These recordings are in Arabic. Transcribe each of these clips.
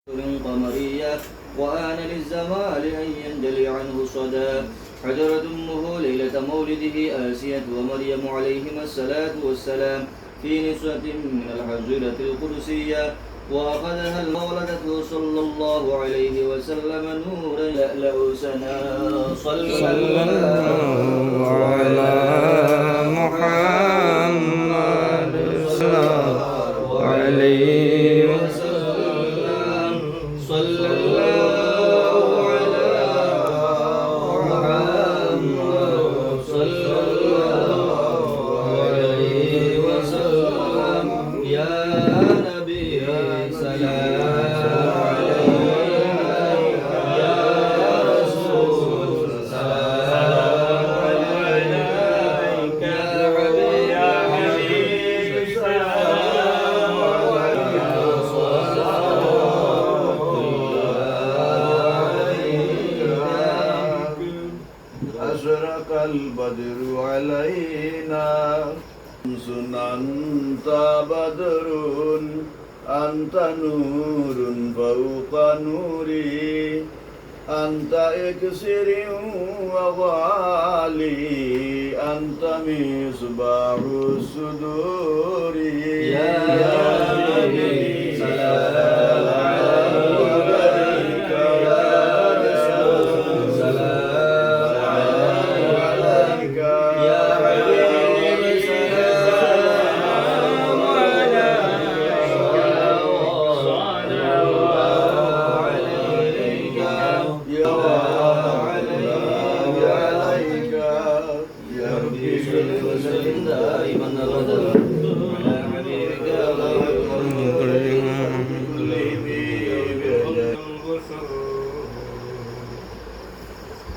قمرية وآن للزوال أن ينجلي عنه صدى. حضرت أمه ليلة مولده آسية ومريم عليهما الصلاة والسلام في نسوة من الحجرة القدسية، وأخذها ولدته صلى الله عليه وسلم نورا يألأ سنا. صلى الله على محمد صلى الله عليه وسلم. صلى الله على محمد صلى الله عليه وسلم. يا نبي سلام عليك، يا رسول سلام عليك، يا حبيب سلام عليك، صلوات الله عليك. أشرق البدر علينا أنت بدر أنت نور فوق نوري، أنت إكسر وغالي، أنت مصباح الصدور. يا نبي سلام عليك، يا رسول سلام عليك، يا حبيب سلام عليك، عليك يا ربي صل وسلم دائما أبدا على حبيبك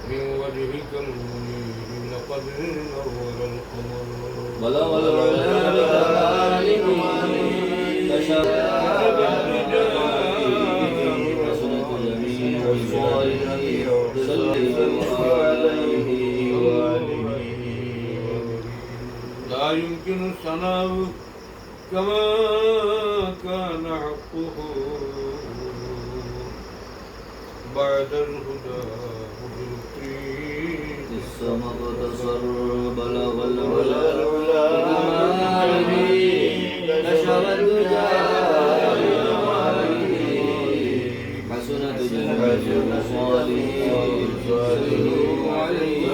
من وجهك المنير لقد نور القمر. بلغ العلا بكماله كشف حسنة جميع الصالحين. صلى عليه وآله. لا يمكن الثناء كما كان حقه بعد الهدى بالطريق. السماء تصر بلغ العلا بكماله كشف الدجى بجماله حسنة جميع الصالحين. صلوا عليه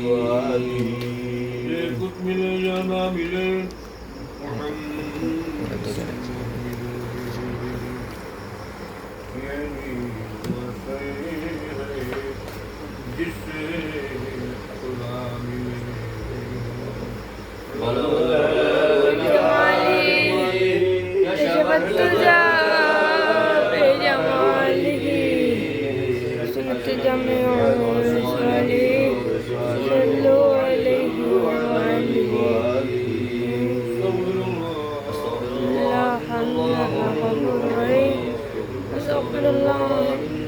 وآله. لكتم الجنابل محمد يعني وخير جسم الغلام. بلغ العلا كشف الدجى بجماله حسنت جميع الصالحين. صلوا عليه وآله. أستغفر لا حول ولا قوة إلا بالله. أستغفر الله.